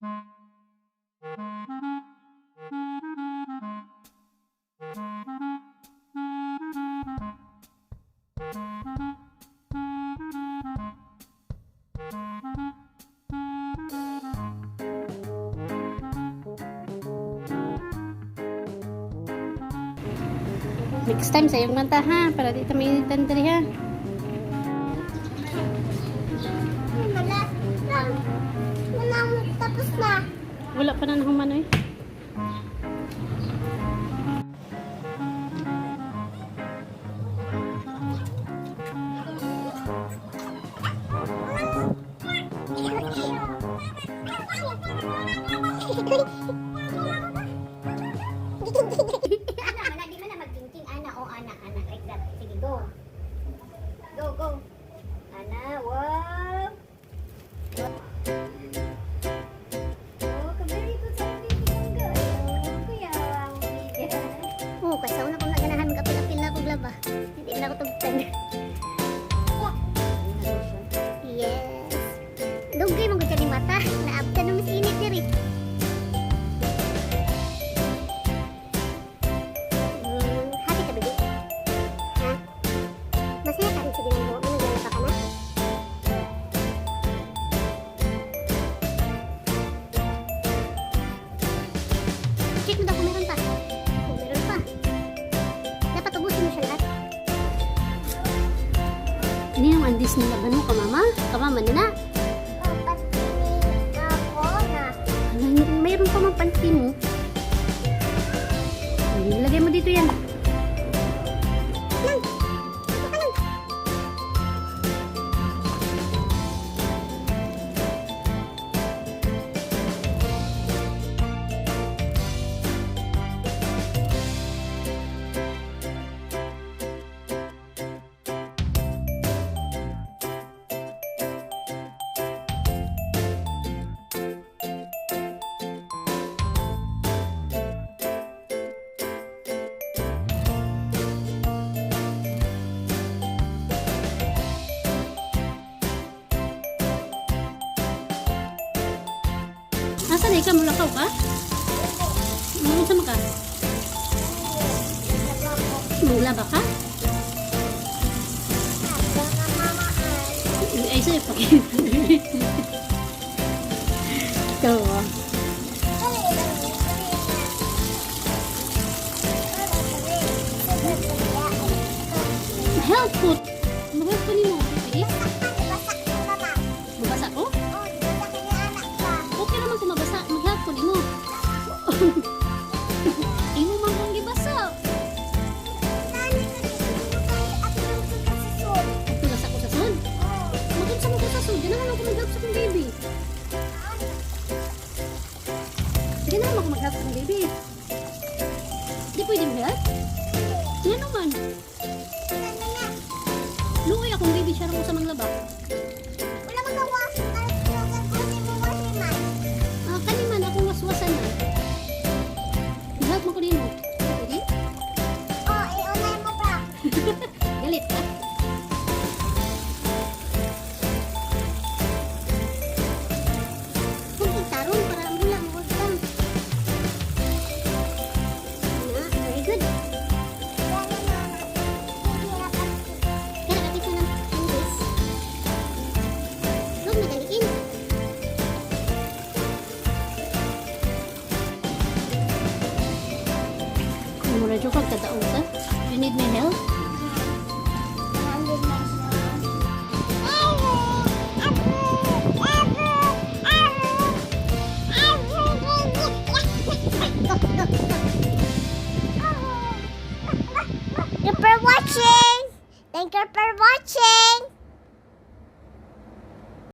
Next time sayong manta ha, para di kami initan diri ha. Tapos na. Wala pa na nahuman eh. Go. Ana, wow. Oh, kabari ko sa mga bangga. Kuya, Oh, kasi una kong naganahan magkapil-apil na akong laba. Hindi na ako tugtag. Yes. Dugay mong gudyan ni mata. Naabtan na mas init diri. Happy ka, baby? Ha? Masaya ka rin sa ginagawa mo. Naglalaba ka na? Check mo daw kung meron pa. Kung meron pa. Dapat ubusin mo siya lahat. Ini yung andis nila ba no, kamama? Kamama nila. Ako na. Mayroon pa mang panty mo. Lagay mo dito yan. Asa na ikaw? Mulakaw ka? Sama ka? Mulaba ka? Ay, sa'yo pakita. Ikaw ah. Help food. Mag-help ko nimo. Sige? Mabasa ko? Okay naman kung mabasa. Mag-help ko nimo. Imo man kong gibasa. Tulas ako sa sun. Mag-help sa mga sa sun. Diyan naman ako mag-help sa kong baby. Sige naman ako mag-help sa kong baby. Di pwede mag-help? Yan naman. Luoy akong baby siya rin sa mga laba. Kaniman akong waswasan na. Mag-help mo ko nino. Pwede? Galit ka? Kung itarong para mula mo utang. Very good. Kaya kapit na ng English. Huwag nagaliin. Mura dyo kag tataong ka? You need my help? Thank you for watching. Thank you for watching.